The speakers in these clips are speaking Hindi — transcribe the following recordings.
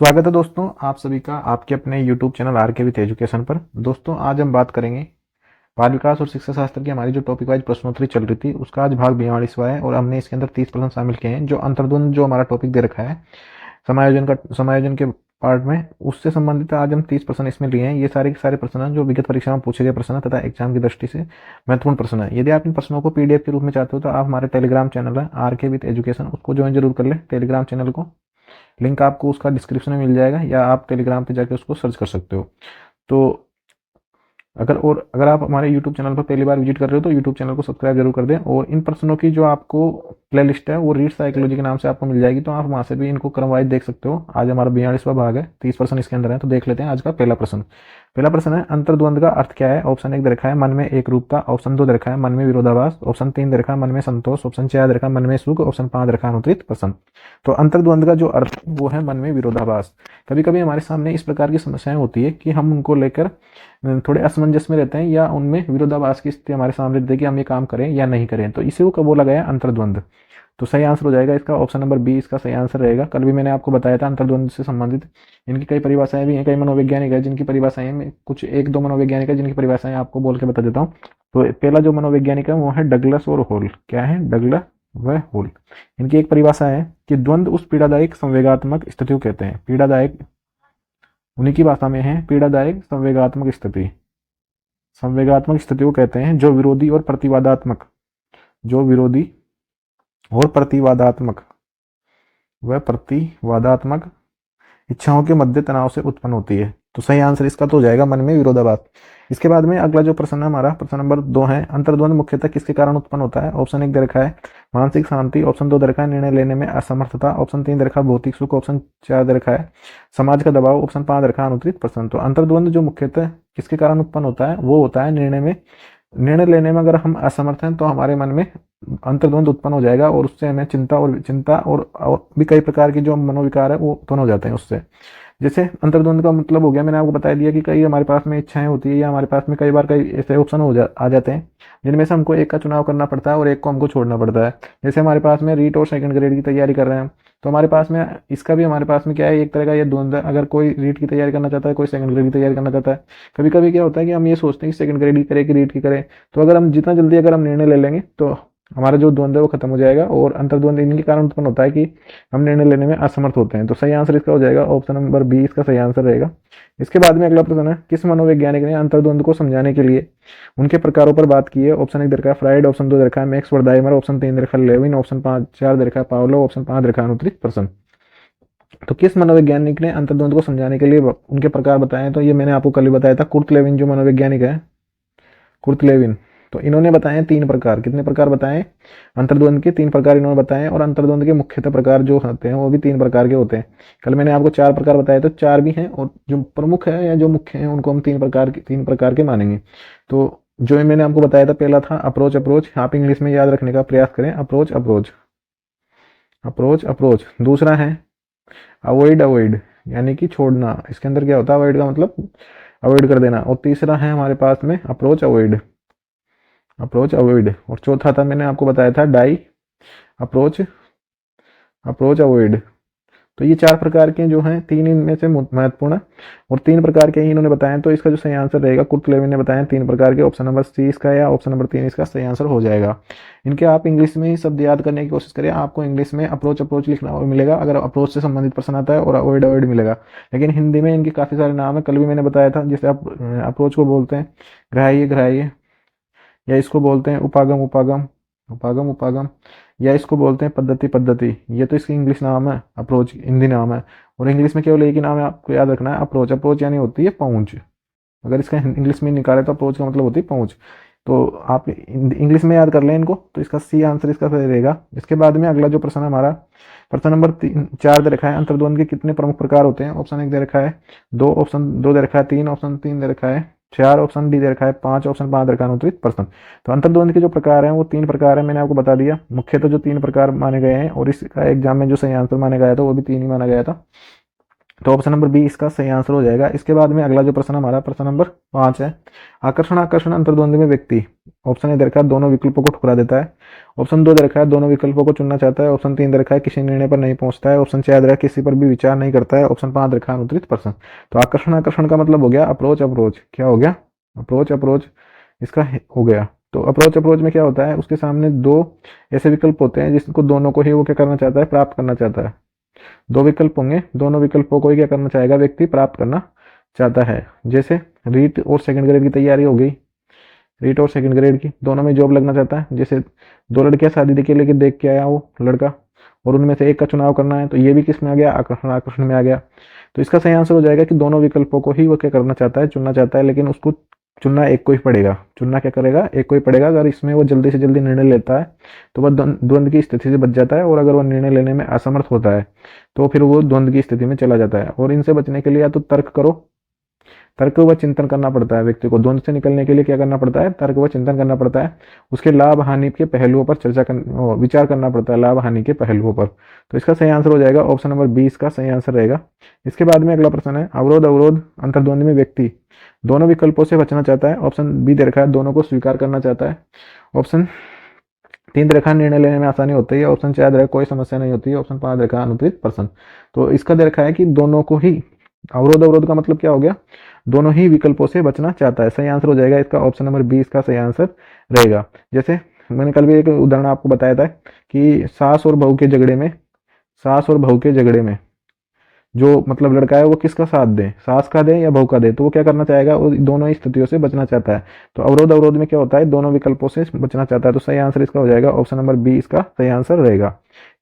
स्वागत है दोस्तों आप सभी का आपके अपने YouTube चैनल आर के विथ एजुकेशन पर। दोस्तों आज हम बात करेंगे बाल विकास और शिक्षा शास्त्र की हमारी जो टॉपिक वाइज प्रश्नोत्तरी चल रही थी उसका आज भाग 42वां है और हमने इसके अंदर 30 प्रश्न शामिल किए हैं। जो अंतर्द्वंद जो हमारा टॉपिक दे रखा है समायोजन के पार्ट में, उससे संबंधित आज हम 30 प्रश्न इसमें लिए हैं। ये सारे के सारे प्रश्न हैं जो विगत परीक्षा में पूछे गए प्रश्न हैं तथा एग्जाम की दृष्टि से महत्वपूर्ण प्रश्न है। यदि आप इन प्रश्नों को PDF के रूप में चाहते हो तो आप हमारे टेलीग्राम चैनल है आर के विथ एजुकेशन, उसको ज्वाइन जरूर कर ले। टेलीग्राम चैनल को लिंक आपको उसका डिस्क्रिप्शन में मिल जाएगा या आप टेलीग्राम पे जाके उसको सर्च कर सकते हो। तो अगर आप हमारे यूट्यूब चैनल पर पहली बार विजिट कर रहे हो तो यूट्यूब चैनल को सब्सक्राइब जरूर कर दें। और इन प्रश्नों की जो आपको प्लेलिस्ट है वो रीड साइकोलॉजी के नाम से आपको मिल जाएगी, तो आप वहाँ से भी इनको क्रम वाइज देख सकते हो। आज हमारा 42वां भाग है, 30 प्रश्न इसके अंदर है। तो देख लेते हैं आज का पहला प्रश्न। पहला प्रश्न है अंतर्द्वंद का अर्थ क्या है। ऑप्शन 1 दे रखा है मन में एक रूपता, ऑप्शन 2 दे रखा है मन में विरोधाभास, ऑप्शन 3 दे रखा है मन में संतोष, ऑप्शन 4 दे रखा है मन में सुख, ऑप्शन 5 दे रखा है अनुत्तरित प्रसन्न। तो अंतर्द्वंद का जो अर्थ है वो है मन में विरोधाभास। कभी कभी हमारे सामने इस प्रकार की समस्याएं होती है कि हम उनको लेकर थोड़े असमंजस में रहते हैं या उनमें विरोधाभास की स्थिति हमारे सामने रहती है कि हम ये काम करें या नहीं करें, तो इसे वो बोला गया अंतर्द्वंद। तो सही आंसर हो जाएगा इसका ऑप्शन नंबर बी, इसका सही आंसर रहेगा। कल भी मैंने आपको बताया था अंतर्द्वंद से संबंधित इनकी कई परिभाषाएं भी हैं, कई मनोवैज्ञानिक है जिनकी परिभाषाएं में कुछ एक दो मनोवैज्ञानिक है जिनकी परिभाषाएं आपको बोल के बता देता हूँ। तो पहला जो मनोवैज्ञानिक है वो है डगलस और होल। क्या है? डगलस व होल। इनकी एक परिभाषा है कि द्वंद उस पीड़ादायक संवेगात्मक स्थितियों कहते हैं। पीड़ादायक उन्हीं की भाषा में है पीड़ादायक संवेगात्मक स्थिति। संवेगात्मक स्थितियों कहते हैं जो विरोधी और प्रतिवादात्मक इच्छाओं के मध्य तनाव से उत्पन्न होती है। तो सही आंसर इसका तो हो जाएगा मन में विरोधाभास। इसके बाद में अगला जो प्रश्न है हमारा प्रश्न नंबर 2 है अंतर्द्वंद मुख्यतः किसके कारण उत्पन्न होता है। ऑप्शन 1 दे रखा है मानसिक शांति, ऑप्शन 2 दे रखा है निर्णय लेने में असमर्थता, ऑप्शन 3 दे रखा है भौतिक सुख, ऑप्शन 4 दे रखा है समाज का दबाव, ऑप्शन 5 दे रखा है अनुत्तरित प्रश्न। तो अंतर्द्वंद जो मुख्यतः किसके कारण उत्पन्न होता है वो होता है निर्णय लेने में अगर हम असमर्थ हैं तो हमारे मन में अंतर्द्वंद उत्पन्न हो जाएगा और उससे हमें चिंता और भी कई प्रकार के जो मनोविकार है वो उत्पन्न हो जाते हैं उससे। जैसे अंतर्द्वंद का मतलब हो गया, मैंने आपको बता दिया कि कई हमारे पास में इच्छाएं होती है या हमारे पास में कई बार कई ऐसे ऑप्शन आ जाते हैं जिनमें से हमको एक का चुनाव करना पड़ता है और एक को हमको छोड़ना पड़ता है। जैसे हमारे पास में रीट और सेकंड ग्रेड की तैयारी कर रहे हैं तो हमारे पास में इसका भी हमारे पास में क्या है, एक तरह का ये द्वंद है। अगर कोई रीट की तैयारी करना चाहता है, कोई सेकंड ग्रेड की तैयारी करना चाहता है, कभी कभी क्या होता है कि हम ये सोचते हैं कि सेकंड ग्रेड की करे कि रीट की करे। तो अगर हम जितना जल्दी अगर हम निर्णय ले लेंगे तो हमारा जो द्वंद है वो खत्म हो जाएगा। और अंतर्द्वंद इनके कारण उत्पन्न होता है कि हम निर्णय लेने में असमर्थ होते हैं। तो सही आंसर इसका हो जाएगा ऑप्शन नंबर बी, इसका सही आंसर रहेगा। इसके बाद में अगला प्रश्न है किस मनोवैज्ञानिक ने अंतर्द्वंद को समझाने के लिए उनके प्रकारों पर बात की है। ऑप्शन 1 दे रखा है फ्राइड, ऑप्शन 2 दे रखा है मैक्स वर्दाइमर, ऑप्शन 3 दे रखा है लेविन, ऑप्शन 4 दे रखा है पावलो, ऑप्शन 5 दे रखा है अनुत्तरित प्रश्न। तो किस मनोवैज्ञानिक ने अंतर्द्वंद को समझाने के लिए उनके प्रकार बताए, तो ये मैंने आपको कल ही बताया था। कुर्ट लेविन जो मनोवैज्ञानिक है, कुर्ट लेविन, तो इन्होंने बताए 3 प्रकार। कितने प्रकार बताए? अंतर्द्वंद के 3 प्रकार इन्होंने बताए। और अंतर्द्वंद के मुख्यतः प्रकार जो होते हैं वो भी 3 प्रकार के होते हैं। कल मैंने आपको 4 प्रकार बताए तो 4 भी हैं और जो प्रमुख है या जो मुख्य हैं उनको हम 3 प्रकार के मानेंगे। तो जो मैंने आपको बताया था पहला था अप्रोच। आप इंग्लिश में याद रखने का प्रयास करें, अप्रोच। दूसरा है अवॉइड यानी कि छोड़ना। इसके अंदर क्या होता है, अवॉइड का मतलब अवॉइड कर देना। और तीसरा है हमारे पास में अप्रोच अवॉइड। और चौथा था मैंने आपको बताया था डाई अप्रोच अवॉइड। तो ये 4 प्रकार के जो हैं, 3 इनमें से महत्वपूर्ण है और 3 प्रकार के ही इन्होंने बताए। तो इसका जो सही आंसर रहेगा कुर्ट लेविन ने बताया 3 प्रकार के, ऑप्शन नंबर सी इसका या ऑप्शन नंबर 3 इसका सही आंसर हो जाएगा। इनके आप इंग्लिश में ही शब्द याद करने की कोशिश करें। आपको इंग्लिश में अप्रोच लिखना मिलेगा अगर अप्रोच से संबंधित प्रश्न आता है, और अवॉइड मिलेगा। लेकिन हिंदी में इनके काफ़ी सारे नाम है। कल भी मैंने बताया था, जैसे आप अप्रोच को बोलते हैं ग्राह्य, या इसको बोलते हैं उपागम, या इसको बोलते हैं पद्धति। ये तो इसकी इंग्लिश नाम है, अप्रोच हिंदी नाम है। और इंग्लिश में केवल एक ही नाम है, आपको याद रखना है अप्रोच यानी होती है पहुंच। अगर इसका इंग्लिश में निकाले तो अप्रोच का मतलब होती है पहुंच। तो आप इंग्लिश में याद कर लें इनको, तो इसका सी आंसर इसका सही रहेगा। इसके बाद में अगला जो प्रश्न है हमारा प्रश्न नंबर 4 दे रखा है अंतर्द्वंद के कितने प्रमुख प्रकार होते हैं। ऑप्शन 1 दे रखा है 2, ऑप्शन 2 दे रखा है 3, ऑप्शन 3 दे रखा है 4, ऑप्शन डी दे रखा है 5, ऑप्शन 5 दे रखा है अनुत्तरित प्रश्न। तो अंतर्द्वंद के जो प्रकार हैं वो 3 प्रकार हैं, मैंने आपको बता दिया। मुख्यतः जो 3 प्रकार माने गए हैं और इसका एग्जाम में जो सही आंसर माना गया था वो भी 3 ही माना गया था। तो ऑप्शन नंबर बी इसका सही आंसर हो जाएगा। इसके बाद में अगला जो प्रश्न हमारा प्रश्न नंबर 5 है। आकर्षण आकर्षण अंतर्द्वंद में व्यक्ति, ऑप्शन ए दे रखा है दोनों विकल्पों को ठुकरा देता है, ऑप्शन 2 दे रखा है दोनों विकल्पों को चुनना चाहता है, ऑप्शन 3 दे रखा है किसी निर्णय पर नहीं पहुंचता है, ऑप्शन 4 दे रखा है किसी पर भी विचार नहीं करता है, ऑप्शन 5 दे रखा है अनुत्तरित प्रश्न। तो आकर्षण आकर्षण का मतलब हो गया अप्रोच अप्रोच, क्या हो गया अप्रोच अप्रोच, इसका हो गया। तो अप्रोच अप्रोच में क्या होता है, उसके सामने दो ऐसे विकल्प होते हैं जिसको दोनों को ही वो क्या करना चाहता है, प्राप्त करना चाहता है। दो विकल्प होंगे, दोनों विकल्पों को ही क्या करना चाहेगा व्यक्ति, प्राप्त करना चाहता है। जैसे रीट और सेकंड ग्रेड की तैयारी हो गई, रीट और सेकंड ग्रेड की दोनों में जॉब लगना चाहता है। जैसे दो लड़कियां शादी देखी लेकिन देख के आया वो लड़का, और उनमें से एक का चुनाव करना है, तो ये भी किस में आ गया, आकर्षण आकर्षण में आ गया। तो इसका सही आंसर हो जाएगा कि दोनों विकल्पों को ही वो क्या करना चाहता है, चुनना चाहता है, लेकिन उसको चुनना एक को ही पड़ेगा। चुनना क्या करेगा, एक को ही पड़ेगा। अगर इसमें वो जल्दी से जल्दी निर्णय लेता है तो वह द्वंद्व की स्थिति से बच जाता है, और अगर वह निर्णय लेने में असमर्थ होता है तो फिर वो द्वंद्व की स्थिति में चला जाता है। और इनसे बचने के लिए या तो तर्क करो, तर्क व चिंतन करना पड़ता है व्यक्ति को। द्वंद्व से निकलने के लिए क्या करना पड़ता है, तर्क व चिंतन करना पड़ता है। उसके लाभ हानि के पहलुओं पर विचार करना पड़ता है, लाभ हानि के पहलुओं पर। तो इसका सही आंसर हो जाएगा ऑप्शन नंबर 20 का सही आंसर रहेगा। इसके बाद में अगला प्रश्न है, अवरोध अवरोध अंतर्द्वंद में व्यक्ति दोनों विकल्पों से बचना चाहता है। ऑप्शन बी दे रखा है दोनों को स्वीकार करना चाहता है, ऑप्शन 3 दे रखा है निर्णय लेने में आसानी होती है, ऑप्शन 4 दे रखा है कोई समस्या नहीं होती है, ऑप्शन 5 दे रखा है अनुत्तरित प्रश्न। तो इसका दे रखा है कि दोनों को ही, अवरोध अवरोध का मतलब क्या हो गया, दोनों ही विकल्पों से बचना चाहता है। सही आंसर हो जाएगा इसका ऑप्शन नंबर 20 का सही आंसर रहेगा। जैसे मैंने कल भी एक उदाहरण आपको बताया था कि सास और बहू के झगड़े में, सास और बहू के झगड़े में जो मतलब लड़का है वो किसका साथ दे, सास का दे या बहू का दे, तो वो क्या करना चाहेगा, वो दोनों ही स्थितियों से बचना चाहता है। तो अवरोध अवरोध में क्या होता है, दोनों विकल्पों से बचना चाहता है। तो सही आंसर इसका हो जाएगा ऑप्शन नंबर बी इसका सही आंसर रहेगा।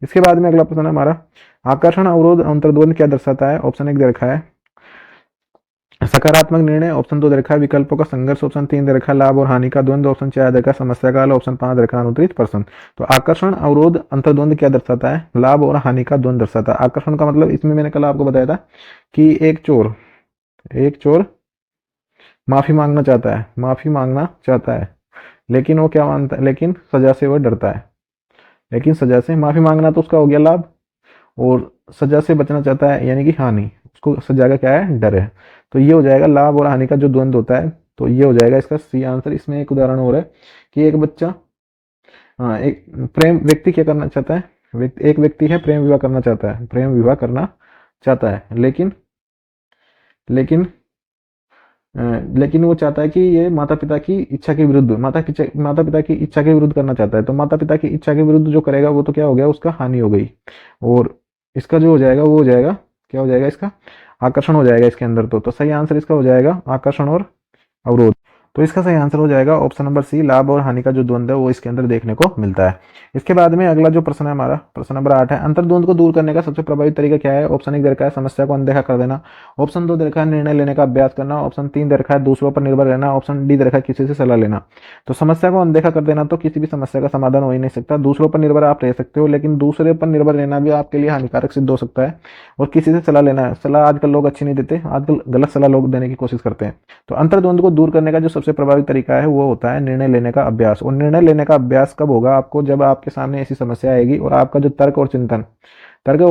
इसके बाद में अगला प्रश्न है हमारा, आकर्षण अवरोध अंतर्द्वंद क्या दर्शाता है। ऑप्शन 1 दे रखा है सकारात्मक निर्णय, ऑप्शन 2 दे रखा है विकल्पों का संघर्ष, ऑप्शन 3 दे रखा है लाभ और हानि का द्वंद्व, ऑप्शन 4 दे रखा है समस्या काल, ऑप्शन 5 दे रखा है अनुत्तरित प्रश्न। तो आकर्षण अवरोध अंतर्द्वंद क्या दर्शाता है, लाभ और हानि का द्वंद्व दर्शाता है। आकर्षण का मतलब इसमें मैंने कल आपको बताया था कि एक चोर माफी मांगना चाहता है, माफी मांगना चाहता है, लेकिन वो क्या मानता है, लेकिन सजा से वो डरता है। लेकिन सजा से माफी मांगना तो उसका हो गया लाभ, और सजा से बचना चाहता है यानी कि हानि, उसको सजा का क्या है, डर है। तो ये हो जाएगा लाभ और हानि का जो द्वंद्व होता है, तो ये हो जाएगा इसका सी आंसर। इसमें एक उदाहरण हो रहा है कि एक बच्चा, हाँ एक प्रेम व्यक्ति क्या करना चाहता है, एक व्यक्ति है प्रेम विवाह करना चाहता है, प्रेम विवाह करना चाहता है, लेकिन लेकिन लेकिन वो चाहता है कि ये माता पिता की इच्छा के विरुद्ध, माता पिता की इच्छा के विरुद्ध करना चाहता है। तो माता पिता की इच्छा के विरुद्ध जो करेगा वो तो क्या हो गया, उसका हानि हो गई। और इसका जो हो जाएगा वो हो जाएगा, क्या हो जाएगा इसका, आकर्षण हो जाएगा इसके अंदर। तो सही आंसर इसका हो जाएगा आकर्षण और अवरोध। तो इसका सही आंसर हो जाएगा ऑप्शन नंबर सी, लाभ और हानि का जो द्वंद्व है वो इसके अंदर देखने को मिलता है। इसके बाद में अगला जो प्रश्न है हमारा प्रश्न नंबर 8 है, अंतर्द्वंद को दूर करने का सबसे प्रभावी तरीका क्या है। ऑप्शन 1 दे रखा है समस्या को अनदेखा कर देना, ऑप्शन 2 दे रखा है निर्णय लेने का अभ्यास करना, ऑप्शन 3 दे रखा है दूसरों पर निर्भर रहना, ऑप्शन डी दे रखा है किसी से सलाह लेना। तो समस्या को अनदेखा कर देना तो किसी भी समस्या का समाधान हो ही नहीं सकता। दूसरों पर निर्भर आप रह सकते हो, लेकिन दूसरे पर निर्भर रहना भी आपके लिए हानिकारक सिद्ध हो सकता है। और किसी से सलाह लेना है, सलाह आजकल लोग अच्छी नहीं देते, आजकल गलत सलाह लोग देने की कोशिश करते हैं। तो अंतर्द्वंद को दूर करने का जो सबसे प्रभावी तरीका है वो होता है निर्णय लेने का अभ्यास। और निर्णय लेने का अभ्यास कब होगा आपको, जब आपके सामने ऐसी समस्या आएगी और आपका जो तर्क और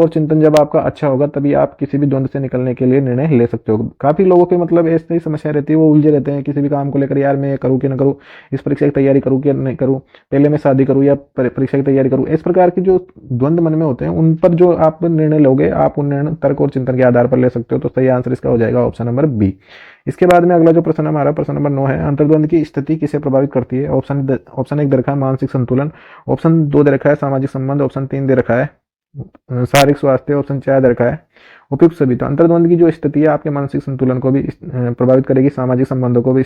चिंतन जब आपका अच्छा होगा, तभी आप किसी भी द्वंद से निकलने के लिए निर्णय ले सकते हो। काफी लोगों के मतलब ऐसी ही समस्या रहती है, वो उलझे रहते हैं किसी भी काम को लेकर, यार मैं ये करूँ कि ना करूँ, इस परीक्षा की तैयारी करूँ कि नहीं करूँ, पहले मैं शादी करूँ या परीक्षा की तैयारी करूँ। इस प्रकार की जो द्वंद मन में होते हैं उन पर जो आप निर्णय लोगे, आप उन निर्णय तर्क और चिंतन के आधार पर ले सकते हो। तो सही आंसर इसका हो जाएगा ऑप्शन नंबर बी। इसके बाद में अगला जो प्रश्न हमारा प्रश्न नंबर 9 है, अंतर्द्वंद की स्थिति किसे प्रभावित करती है। ऑप्शन 1 दे रखा है मानसिक संतुलन, ऑप्शन 2 दे रखा है सामाजिक संबंध, ऑप्शन 3 दे रखा है शारीरिक स्वास्थ्य, ऑप्शन 4 दे रखा है उपयुक्त सभी। तो अंतर्द्वंद की जो स्थिति है आपके मानसिक संतुलन को भी प्रभावित करेगी, सामाजिक संबंधों को भी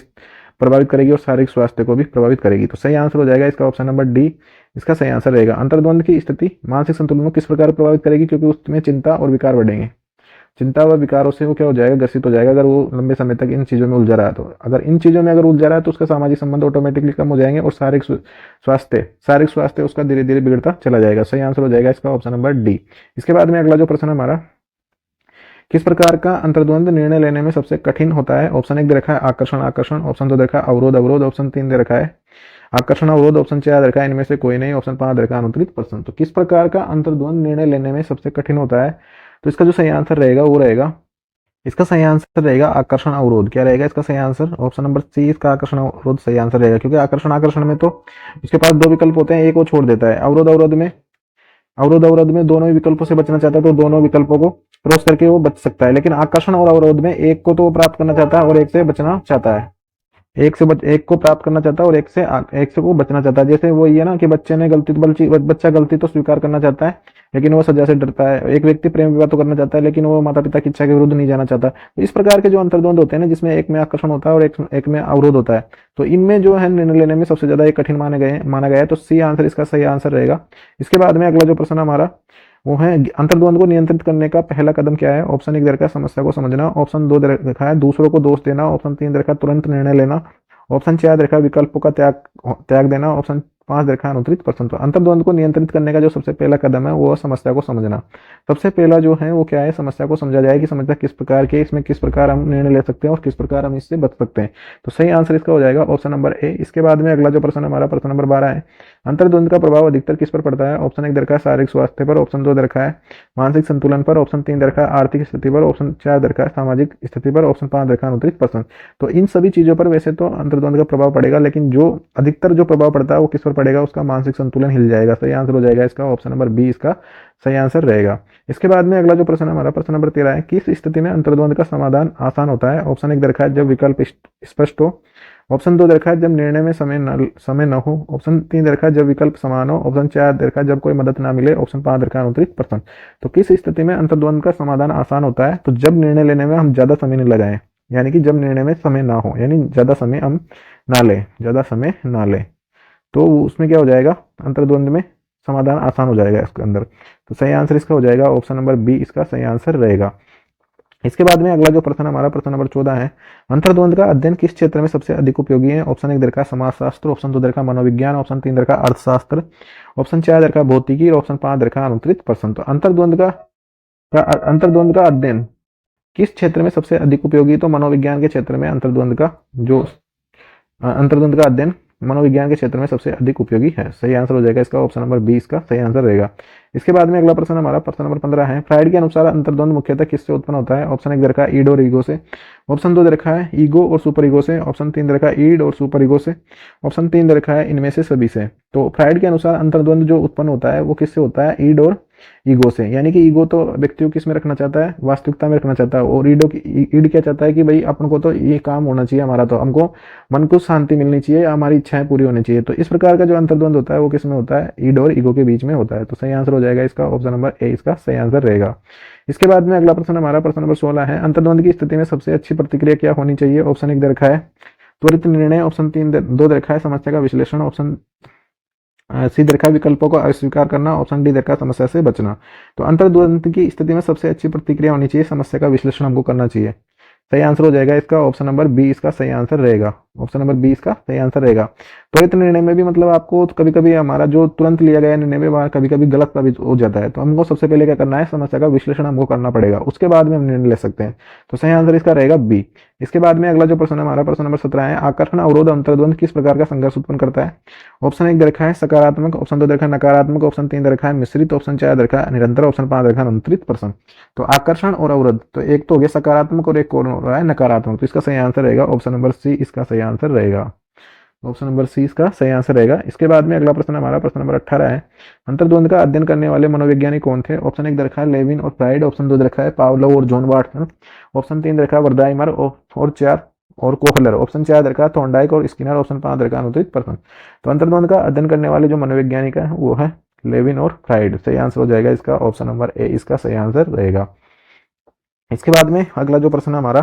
प्रभावित करेगी और शारीरिक स्वास्थ्य को भी प्रभावित करेगी। तो सही आंसर हो जाएगा इसका ऑप्शन नंबर डी, इसका सही आंसर रहेगा। अंतर्द्वंद की स्थिति मानसिक संतुलन को किस प्रकार प्रभावित करेगी, क्योंकि उसमें चिंता और विकार बढ़ेंगे। चिंता व विकारों से वो क्या हो जाएगा, ग्रसित हो जाएगा अगर वो लंबे समय तक इन चीज़ों में उलझा रहा है। तो अगर इन चीज़ों में अगर उलझा रहा है तो उसका सामाजिक संबंध ऑटोमेटिकली कम हो जाएंगे और शारीरिक स्वास्थ्य उसका धीरे धीरे बिगड़ता चला जाएगा। सही आंसर हो जाएगा इसका ऑप्शन नंबर डी। इसके बाद में अगला जो प्रश्न हमारा, किस प्रकार का अंतर्द्वंद निर्णय लेने में सबसे कठिन होता है। ऑप्शन 1 दे रखा है आकर्षण आकर्षण, ऑप्शन 2 दे रखा है अवरोध अवरोध, ऑप्शन 3 दे रखा है आकर्षण अवरोध, ऑप्शन 4 दे रखा है इनमें से कोई नहीं, ऑप्शन 5 दे रखा है अनुत्तरित प्रश्न। तो किस प्रकार का अंतर्द्वंद निर्णय लेने में सबसे कठिन होता है, तो इसका जो सही आंसर रहेगा वो रहेगा इसका सही आंसर रहेगा आकर्षण अवरोध। क्या रहेगा इसका सही आंसर? ऑप्शन नंबर सी इसका आकर्षण अवरोध सही आंसर रहेगा, क्योंकि आकर्षण आकर्षण में तो उसके पास दो विकल्प होते हैं, एक वो छोड़ देता है। अवरोध में दोनों ही विकल्पों से बचना चाहता है, तो दोनों विकल्पों को क्रॉस करके वो बच सकता है। लेकिन आकर्षण और अवरोध में एक को तो वो प्राप्त करना चाहता है और एक से बचना चाहता है। एक को प्राप्त करना चाहता है और एक से वो बचना चाहता है। जैसे वो ये ना कि बच्चा गलती तो स्वीकार करना चाहता है, लेकिन वो सजा से डरता है। एक व्यक्ति प्रेम विवाह तो करना चाहता है, लेकिन वो माता पिता की इच्छा के विरुद्ध नहीं जाना चाहता। तो इस प्रकार के जो अंतर्द्वंद होते हैं ना, जिसमें एक में आकर्षण होता है और एक में अवरोध होता है, तो इनमें जो है निर्णय लेने में सबसे ज्यादा एक कठिन माना गया है। तो सी आंसर इसका सही आंसर रहेगा। इसके बाद में अगला जो प्रश्न हमारा वो है, अंतर्द्वंद को नियंत्रित करने का पहला कदम क्या है? ऑप्शन एक दे रखा है समस्या को समझना, ऑप्शन दो दे रखा है दूसरों को दोष देना, ऑप्शन तीन दे रखा है तुरंत निर्णय लेना, ऑप्शन चार दे रखा है विकल्पों का त्याग देना, ऑप्शन पांच दे रखा है अनुत्तरित प्रश्न। तो अंतर्द्वंद को नियंत्रित करने का जो सबसे पहला कदम है वो है समस्या को समझना। सबसे पहला जो है वो क्या है? समस्या को समझा जाए कि समस्या किस प्रकार की, इसमें किस प्रकार हम निर्णय ले सकते हैं और किस प्रकार हम इससे बच सकते हैं। तो सही आंसर इसका हो जाएगा ऑप्शन नंबर ए। इसके बाद में अगला जो प्रश्न हमारा प्रश्न नंबर 12 है, अंतर्द्वंद का प्रभाव अधिकतर किस पर पड़ता है? ऑप्शन एक दे रखा है शारीरिक स्वास्थ्य पर, ऑप्शन दो दे रखा है मानसिक संतुलन पर, ऑप्शन तीन दे रखा है आर्थिक स्थिति पर, ऑप्शन चार दे रखा है सामाजिक स्थिति पर, ऑप्शन पांच दे रखा है अनुत्तरित प्रश्न। तो इन सभी चीजों पर वैसे तो अंतर्द्वंद का प्रभाव पड़ेगा, लेकिन जो अधिकतर जो प्रभाव पड़ता है वो किस पर पड़ेगा? उसका मानसिक संतुलन हिल जाएगा। सही आंसर हो जाएगा इसका ऑप्शन नंबर बी इसका सही आंसर रहेगा। इसके बाद में अगला जो प्रश्न हमारा प्रश्न नंबर 13 है, किस स्थिति में अंतर्द्वंद का समाधान आसान होता है? ऑप्शन एक दे रखा है जब विकल्प स्पष्ट हो, ऑप्शन दो दे रखा है जब निर्णय में समय न हो, ऑप्शन तीन दे रखा है जब विकल्प समान हो, ऑप्शन चार दे रखा है जब कोई मदद ना मिले, ऑप्शन पांच दे रखा है अनुत्तरित प्रश्न। तो किस स्थिति में अंतर्द्वंद का समाधान आसान होता है? तो जब निर्णय लेने में हम ज्यादा समय नहीं लगाएं, यानी कि जब निर्णय में समय ना हो, यानी ज्यादा समय ना ले, तो उसमें क्या हो जाएगा? अंतर्द्वंद में समाधान आसान हो जाएगा इसके अंदर। तो सही आंसर इसका हो जाएगा ऑप्शन नंबर बी इसका सही आंसर रहेगा। इसके बाद में अगला जो प्रश्न हमारा प्रश्न नंबर 14 है, अंतर्द्वंद का अध्ययन किस क्षेत्र में सबसे अधिक उपयोगी है? ऑप्शन एक दे रखा है समाजशास्त्र, ऑप्शन दो दे रखा है मनोविज्ञान, ऑप्शन तीन दे रखा है अर्थशास्त्र, ऑप्शन चार दे रखा है भौतिकी, ऑप्शन पांच दे रखा है अनुत्तरित प्रश्न। तो अंतर्द्वंद का अध्ययन किस क्षेत्र में सबसे अधिक उपयोगी? तो मनोविज्ञान के क्षेत्र में अंतर्द्वंद का अध्ययन मनोविज्ञान के क्षेत्र में सबसे अधिक उपयोगी है। सही आंसर हो जाएगा इसका ऑप्शन नंबर बी इसका सही आंसर रहेगा। इसके बाद में अगला प्रश्न हमारा प्रश्न नंबर 15 है, फ्राइड के अनुसार अंतर्द्वंद मुख्यतः किससे उत्पन्न होता है? ऑप्शन एक दे रखा है ईड और ईगो से, ऑप्शन दो दे रखा है ईगो और सुपर ईगो से, ऑप्शन तीन दे रखा है ईड और सुपर ईगो से, ऑप्शन तीन दे रखा है इनमें से सभी से। तो फ्राइड के अनुसार अंतर्द्वंद जो उत्पन्न होता है वो किससे होता है? ईड और ईगो से। यानी कि ईगो तो व्यक्ति को किस में रखना चाहता है? वास्तविकता में रखना चाहता है, और ईड क्या चाहता है कि भाई अपन को तो ये काम होना चाहिए हमारा, तो हमको मन को शांति मिलनी चाहिए, हमारी इच्छाएं पूरी होनी चाहिए। तो इस प्रकार का जो अंतर्द्वंद होता है वो किस में होता है? ईड और ईगो के बीच में होता है। तो सही आंसर हो जाएगा इसका ऑप्शन नंबर ए इसका सही आंसर रहेगा। इसके बाद में अगला प्रश्न हमारा प्रश्न नंबर 16 है, अंतर्द्वंद की स्थिति में सबसे अच्छी प्रतिक्रिया क्या होनी चाहिए? ऑप्शन एक दे रखा है त्वरित निर्णय, ऑप्शन दो दे रखा है समस्या का विश्लेषण, ऑप्शन सी दे रखा है विकल्पों को अस्वीकार करना, ऑप्शन डी दे रखा है समस्या से बचना। तो अंतर्द्वंद की स्थिति में सबसे अच्छी प्रतिक्रिया होनी चाहिए, समस्या का विश्लेषण हमको करना चाहिए। सही आंसर हो जाएगा इसका ऑप्शन नंबर बी इसका सही आंसर रहेगा। ऑप्शन नंबर बी इसका सही आंसर रहेगा। त्वरित निर्णय में भी मतलब आपको कभी कभी हमारा जो तुरंत लिया गया निर्णय में वहाँ कभी कभी गलत साबित हो जाता है, तो हमको सबसे पहले क्या करना है? समस्या का विश्लेषण हमको करना पड़ेगा, उसके बाद में हम निर्णय ले सकते हैं। तो सही आंसर इसका रहेगा बी। इसके बाद में अगला जो प्रश्न है हमारा प्रश्न नंबर 17 है, आकर्षण अवरोध अंतर्द्वंद किस प्रकार का संघर्ष उत्पन्न करता है? ऑप्शन एक दे रखा है सकारात्मक, ऑप्शन दो दे रखा है नकारात्मक, ऑप्शन तीन दे रखा है मिश्रित, ऑप्शन चार दे रखा है निरंतर, ऑप्शन पांच दे रखा है अनुत्तरित प्रश्न। तो आकर्षण और अवरोध, तो एक तो हो गया सकारात्मक और एक और हो रहा है नकारात्मक। तो इसका सही आंसर रहेगा ऑप्शन नंबर सी इसका सही आंसर रहेगा। ऑप्शन नंबर सी इसका सही आंसर रहेगा। इसके बाद में अगला प्रश्न हमारा प्रश्न नंबर 18 है, अंतर्द्वंद का अध्ययन करने वाले मनोवैज्ञानिक कौन थे? ऑप्शन एक दे रखा है लेविन और फ्राइड, ऑप्शन दो दे रखा है पावलोव और जॉन वाटसन, ऑप्शन तीन दे रखा है वर्दाइमर और चार और कोहलर, ऑप्शन चार दे रखा है थॉर्नडाइक और स्किनर, ऑप्शन पांच दे रखा है अनुत्तरित प्रश्न। तो अंतर्द्वंद का अध्ययन करने वाले जो मनोवैज्ञानिक है वो है लेविन और फ्राइड। सही आंसर हो जाएगा इसका ऑप्शन नंबर ए इसका सही आंसर रहेगा। इसके बाद में अगला जो प्रश्न हमारा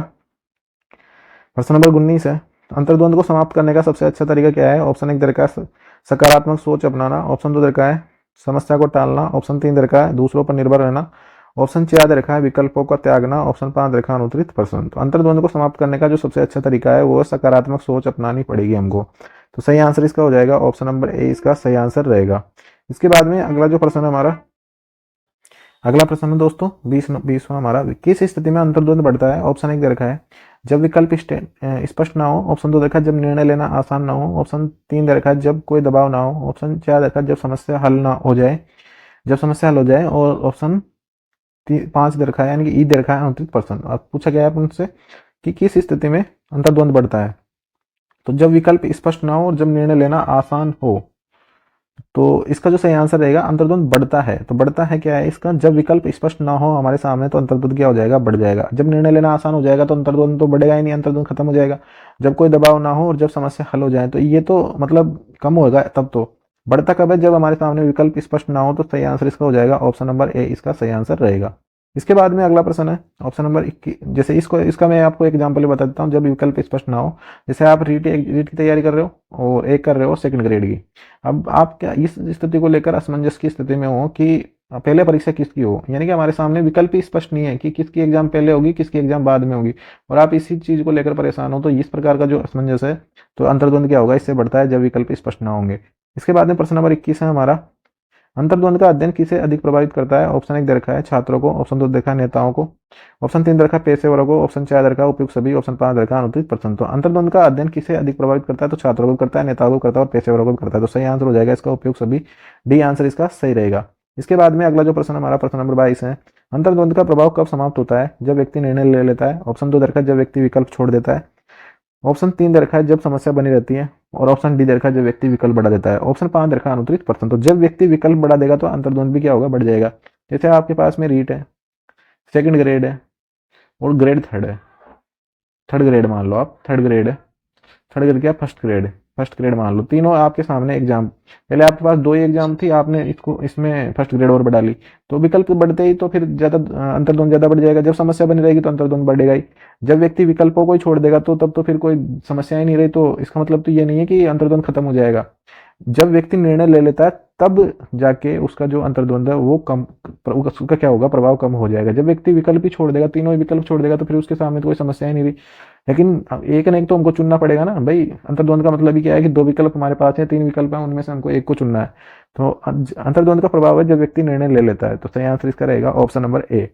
प्रश्न नंबर 19 है, अंतर्द्वंद को समाप्त करने का सबसे अच्छा तरीका क्या है? ऑप्शन एक दे रखा है सकारात्मक सोच अपनाना, ऑप्शन दो दे रखा है समस्या को टालना, ऑप्शन तीन दे रखा है दूसरों पर निर्भर रहना, ऑप्शन चार दे रखा है विकल्पों का त्यागना, ऑप्शन पांच दे रखा है अनुत्तरित प्रश्न। तो अंतर्द्वंद को समाप्त करने का जो सबसे अच्छा तरीका है वो सकारात्मक सोच अपनानी पड़ेगी हमको। तो सही आंसर इसका हो जाएगा ऑप्शन नंबर ए इसका सही आंसर रहेगा। इसके बाद में अगला जो प्रश्न हमारा अगला प्रश्न है दोस्तों 20वां हमारा, किस स्थिति में अंतर्द्वंद बढ़ता है? ऑप्शन एक दे रखा है जब विकल्प स्पष्ट ना हो, ऑप्शन दो देखा जब निर्णय लेना आसान ना हो, ऑप्शन तीन दे रखा है जब कोई दबाव ना हो, ऑप्शन चार देखा जब समस्या हल हो जाए और ऑप्शन 5 दे रखा है, यानी कि ई दे रखा है 29%। अब पूछा गया है उनसे कि किस स्थिति में अंतर्द्वंद बढ़ता है। तो जब विकल्प स्पष्ट ना हो और जब निर्णय लेना आसान हो। तो इसका जो सही आंसर रहेगा अंतर्द्वंद बढ़ता है। तो बढ़ता है क्या है इसका, जब विकल्प स्पष्ट ना हो हमारे सामने तो अंतर्द्वंद क्या हो जाएगा, बढ़ जाएगा। जब निर्णय लेना आसान हो जाएगा तो अंतर्द्वंद तो बढ़ेगा ही नहीं, अंतर्द्वंद खत्म हो जाएगा। जब कोई दबाव ना हो और जब समस्या हल हो जाए तो ये तो मतलब कम होगा तब तो। बढ़ता कब है, जब हमारे सामने विकल्प स्पष्ट ना हो। तो सही आंसर इसका हो जाएगा ऑप्शन नंबर ए, इसका सही आंसर रहेगा। इसके बाद में अगला प्रश्न है ऑप्शन नंबर 21। जैसे इसको इसका मैं आपको एग्जांपल बता देता हूँ। जब विकल्प स्पष्ट ना हो, जैसे आप रीट की तैयारी कर रहे हो और एक कर रहे हो सेकंड ग्रेड की। अब आप क्या इस स्थिति को लेकर असमंजस की स्थिति में हो कि पहले परीक्षा किसकी हो, यानी कि हमारे सामने विकल्प ही स्पष्ट नहीं है कि किसकी एग्जाम पहले होगी किसकी एग्जाम बाद में होगी, और आप इसी चीज को लेकर परेशान हो। तो इस प्रकार का जो असमंजस है तो अंतर्द्वंद क्या होगा, इससे बढ़ता है जब विकल्प स्पष्ट ना होंगे। इसके बाद में प्रश्न नंबर 21 है हमारा, अंतर्द्वंद का अध्ययन किसे अधिक प्रभावित करता है। ऑप्शन 1 दे रखा है छात्रों को, ऑप्शन 2 देखा है नेताओं को, ऑप्शन 3 दे रखा है पेशेवरों को, ऑप्शन 4 दे रखा है उपयुक्त सभी, ऑप्शन 5 दे रखा है 29%। तो अंतर्द्वंद का अध्ययन किसे अधिक प्रभावित करता है, तो छात्रों को करता है, नेताओं को करता है और पेशेवरों को करता है। तो सही आंसर हो जाएगा इसका उपयुक्त सभी, डी आंसर इसका सही रहेगा। इसके बाद में अगला जो प्रश्न हमारा प्रश्न नंबर 22 है, अंतर्द्वंद का प्रभाव कब समाप्त होता है, जब व्यक्ति निर्णय ले लेता है, ऑप्शन 2 दे रखा है जब व्यक्ति विकल्प छोड़ देता है, ऑप्शन 3 दे रखा है जब समस्या बनी रहती है, और ऑप्शन डी दे रखा है जब व्यक्ति विकल्प बढ़ा देता है, ऑप्शन 5 दे रखा है 29%। तो जब व्यक्ति विकल्प बढ़ा देगा तो अंतर्द्वंद भी क्या होगा, बढ़ जाएगा। जैसे आपके पास में रीट है, सेकंड ग्रेड है और ग्रेड थर्ड है। थर्ड ग्रेड मान लो आप, थर्ड ग्रेड है, थर्ड ग्रेड क्या, फर्स्ट ग्रेड है, फर्स्ट ग्रेड मान लो। तीनों आपके सामने एग्जाम, पहले आपके पास 2 ही एग्जाम थी, आपने इसको इसमें फर्स्ट ग्रेड और बढ़ा ली। तो विकल्प बढ़ते ही तो फिर ज्यादा अंतर्द्वंद ज्यादा बढ़ जाएगा। जब समस्या बनी रहेगी तो अंतर्द्वंद बढ़ेगा ही। जब व्यक्ति विकल्पों को ही छोड़ देगा तो तब तो फिर कोई समस्या ही नहीं रही। तो इसका मतलब तो ये नहीं है कि अंतर्द्वंद खत्म हो जाएगा। जब व्यक्ति निर्णय ले लेता है तब जाके उसका जो अंतर्द्वंद है वो कम, उसका क्या होगा, प्रभाव कम हो जाएगा। जब व्यक्ति विकल्प ही छोड़ देगा, तीनों ही विकल्प छोड़ देगा, तो फिर उसके सामने तो कोई समस्या ही नहीं रही। लेकिन एक ना एक तो हमको चुनना पड़ेगा ना भाई। अंतर्द्वंद का मतलब ही क्या है कि 2 विकल्प हमारे पास है, 3 विकल्प है, उनमें से हमको एक को चुनना है। तो अंतर्द्वंद का प्रभाव है जब व्यक्ति निर्णय ले लेता है। तो सही आंसर इसका रहेगा ऑप्शन नंबर ए।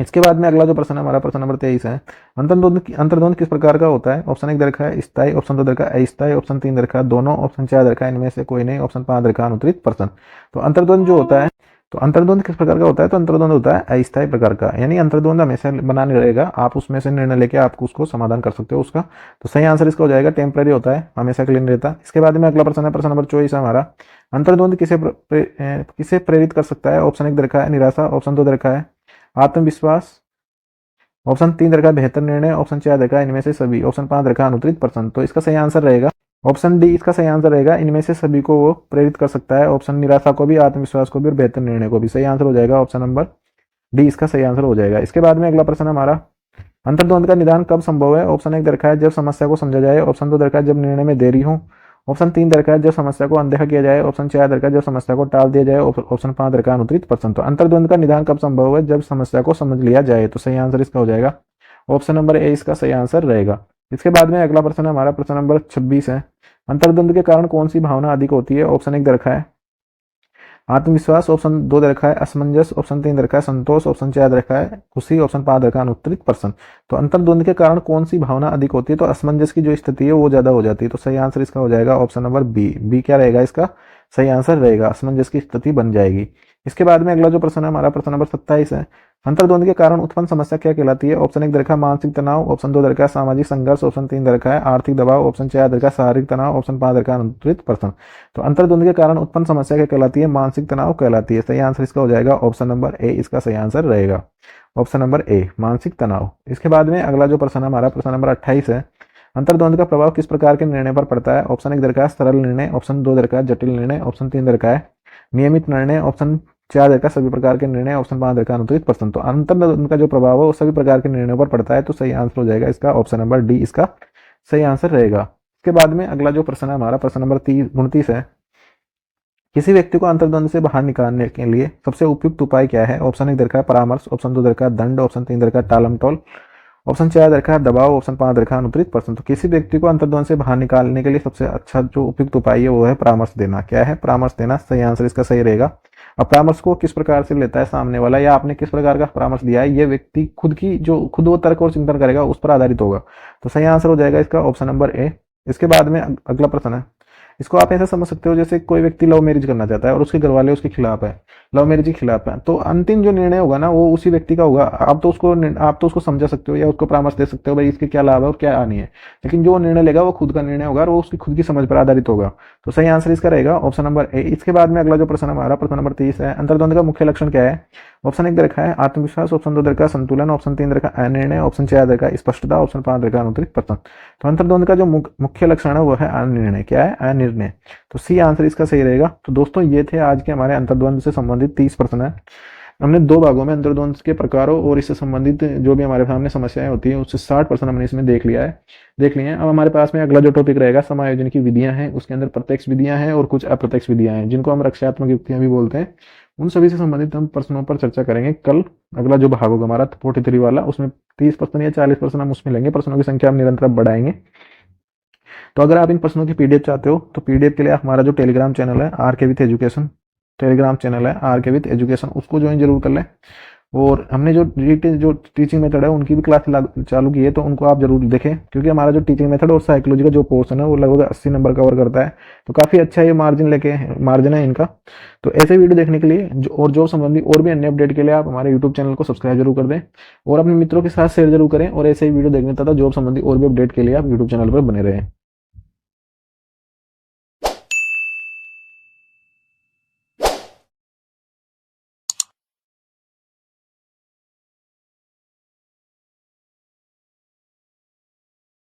इसके बाद में अगला जो प्रश्न है हमारा प्रश्न नंबर 23 है, अंतर्द्वंद किस प्रकार का होता है। ऑप्शन 1 दे रखा है स्थायी, ऑप्शन 2 दे रखा है अस्थायी, ऑप्शन 3 दे रखा है दोनों, ऑप्शन 4 दे रखा है इनमें से कोई नहीं, ऑप्शन 5 दे रखा है 29%। तो अंतर्द्वंद जो होता है, तो अंतर्द्वंद किस प्रकार का होता है, तो अंतर्द्वंद होता है अस्थायी प्रकार का, यानी अंतर्द्वंद हमेशा बना नहीं रहेगा, आप उसमें से निर्णय लेके आपको उसको समाधान कर सकते हो उसका। तो सही आंसर इसका हो जाएगा टेम्पररी होता है, हमेशा के लिए नहीं रहता। इसके बाद में अगला प्रश्न है प्रश्न नंबर 24 है हमारा, अंतर्द्वंद किसे प्रेरित कर सकता है। ऑप्शन 1 दे रखा है निराशा, ऑप्शन 2 दे रखा है आत्मविश्वास, ऑप्शन 3 रखा है बेहतर निर्णय, ऑप्शन 4 रखा है इनमें से सभी, ऑप्शन 5 रखा है 29%। तो इसका सही आंसर रहेगा ऑप्शन डी, इसका सही आंसर रहेगा इनमें से सभी को वो प्रेरित कर सकता है। ऑप्शन निराशा को भी, आत्मविश्वास को भी और बेहतर निर्णय को भी। सही आंसर हो जाएगा ऑप्शन नंबर डी, इसका सही आंसर हो जाएगा। इसके बाद में अगला प्रश्न हमारा, अंतर्द्वंद का निदान कब संभव है। ऑप्शन 1 रखा है जब समस्या को समझा जाए, ऑप्शन 2 रखा है जब निर्णय में देरी हो, ऑप्शन 3 रखा है जब समस्या को अनदेखा किया जाए, ऑप्शन 4 रखा है जब समस्या को टाल दिया जाए, ऑप्शन 5 रखा है 29%। तो अंतर्द्वंद का निदान कब संभव है, जब समस्या को समझ लिया जाए। तो सही आंसर इसका हो जाएगा ऑप्शन नंबर ए, इसका सही आंसर रहेगा। इसके बाद में अगला प्रश्न हमारा प्रश्न नंबर 26 है, अंतर्द्वंद के कारण कौन सी भावना अधिक होती है। ऑप्शन 1 रखा है आत्मविश्वास, ऑप्शन 2 रखा है असमंजस, ऑप्शन 3 रखा है संतोष, ऑप्शन 4 रखा है खुशी, ऑप्शन 5 रखा है 29%। तो अंतर्द्वंद के कारण कौन सी भावना अधिक होती है, तो असमंजस की जो स्थिति है वो ज्यादा हो जाती है। तो सही आंसर इसका हो जाएगा ऑप्शन नंबर बी, बी क्या रहेगा इसका सही आंसर रहेगा, असमंजस की स्थिति बन जाएगी। इसके बाद में अगला जो प्रश्न है हमारा प्रश्न नंबर 27 है, अंतर्द्वंद के कारण उत्पन्न समस्या क्या कहलाती है। ऑप्शन 1 रखा है मानसिक तनाव, ऑप्शन 2 रखा है सामाजिक संघर्ष, ऑप्शन 3 रखा है आर्थिक दबाव, ऑप्शन 4 रखा है शारीरिक तनाव, ऑप्शन 5 रखा है 29%। तो अंतर्द्वंद के कारण उत्पन्न समस्या क्या कहलाती है, मानसिक तनाव कहलाती है। सही आंसर इसका हो जाएगा ऑप्शन नंबर ए, इसका सही आंसर रहेगा ऑप्शन नंबर ए, मानसिक तनाव। इसके बाद में अगला जो प्रश्न हमारा प्रश्न नंबर 28 है, अंतर्द्वंद का प्रभाव किस प्रकार के निर्णय पर पड़ता है। ऑप्शन 1 रखा है सरल निर्णय, ऑप्शन 2 रखा है जटिल निर्णय, ऑप्शन 3 रखा है नियमित निर्णय, ऑप्शन 4 रखा है सभी प्रकार के निर्णय, ऑप्शन 5 रखा है 29%। तो अंतर्द्वंद का जो प्रभाव है वो सभी प्रकार के निर्णयों पर पड़ता है। तो सही आंसर हो जाएगा इसका ऑप्शन नंबर डी, इसका सही आंसर रहेगा। इसके बाद में अगला जो प्रश्न है हमारा प्रश्न नंबर 29 है, किसी व्यक्ति को अंतर्द्वंद से बाहर निकालने के लिए सबसे उपयुक्त उपाय क्या है। ऑप्शन 1 रखा है परामर्श, ऑप्शन 2 रखा है दंड, ऑप्शन 3 रखा है टालमटोल, ऑप्शन 4 रखा है दबाव, ऑप्शन 5 रखा है 29%। तो किसी व्यक्ति को अंतर्द्वंद से बाहर निकालने के लिए सबसे अच्छा जो उपयुक्त उपाय है वो है परामर्श देना। क्या है, परामर्श देना। सही आंसर इसका सही रहेगा। अब परामर्श को किस प्रकार से लेता है सामने वाला, या आपने किस प्रकार का परामर्श दिया है, ये व्यक्ति खुद वो तर्क और चिंतन करेगा, उस पर आधारित होगा। तो सही आंसर हो जाएगा इसका ऑप्शन नंबर ए। इसके बाद में अगला प्रश्न है इसको आप ऐसा समझ सकते हो जैसे कोई व्यक्ति लव मैरिज करना चाहता है और उसके घर वाले उसके खिलाफ है, लव मैरिज के खिलाफ है, तो अंतिम जो निर्णय होगा ना वो उसी व्यक्ति का होगा। आप तो उसको समझा सकते हो या उसको परामर्श दे सकते हो भाई इसके क्या लाभ है और क्या हानि है, लेकिन जो निर्णय लेगा वो खुद का निर्णय होगा और वो उसकी खुद की समझ पर आधारित होगा। तो सही आंसर इसका रहेगा ऑप्शन नंबर ए। इसके बाद में अगला जो प्रश्न हमारा प्रश्न नंबर 30 है, अंतर्द्वंद का मुख्य लक्षण क्या है? ऑप्शन 1 दे रखा है आत्मविश्वास, ऑप्शन 2 दे रखा है संतुलन, ऑप्शन 3 दे रखा है अनिर्णय, ऑप्शन 4 दे रखा है स्पष्टता, ऑप्शन 5 दे रखा है अनुत्तरित प्रश्न। तो अंतर्द्वंद का जो मुख्य लक्षण है वो है अनिर्णय। क्या है? अनिर्णय। तो सी आंसर इसका सही रहेगा। तो दोस्तों ये थे आज के हमारे अंतर्द्वंद से संबंधित 30 प्रश्न है। हमने 2 भागों में अंतर्द्वंद के प्रकारों और इससे संबंधित जो भी हमारे सामने समस्याएं होती है उससे 60 प्रश्न हमने इसमें देख लिए हैं। अब हमारे पास में अगला जो टॉपिक रहेगा समायोजन की विधियां हैं, उसके अंदर प्रत्यक्ष विधियां हैं और कुछ अप्रत्यक्ष विधियां हैं जिनको हम रक्षात्मक युक्तियां भी बोलते हैं। उन सभी से संबंधित हम प्रश्नों पर चर्चा करेंगे कल। अगला जो भाग होगा हमारा 43 वाला, उसमें 30 प्रश्न या 40 प्रश्न हम उसमें लेंगे। प्रश्नों की संख्या हम निरंतर बढ़ाएंगे। तो अगर आप इन प्रश्नों की पीडीएफ चाहते हो तो पीडीएफ के लिए हमारा जो टेलीग्राम चैनल है आर के विथ एजुकेशन, टेलीग्राम चैनल है आर के विथ एजुकेशन, उसको ज्वाइन जरूर कर लें। और हमने जो टीचिंग मेथड है उनकी भी क्लास चालू की है, तो उनको आप जरूर देखें, क्योंकि हमारा जो टीचिंग मेथड और साइकोलॉजी का जो पोर्शन है वो लगभग 80 नंबर कवर करता है। तो काफ़ी अच्छा ये मार्जिन है इनका। तो ऐसे वीडियो देखने के लिए और जॉब संबंधी और भी अन्य अपडेट के लिए आप हमारे यूट्यूब चैनल को सब्सक्राइब जरूर कर दें और अपने मित्रों के साथ शेयर जरूर करें। और ऐसे ही वीडियो देखने तथा जॉब संबंधी और भी अपडेट के लिए आप यूट्यूब चैनल पर बने रहें।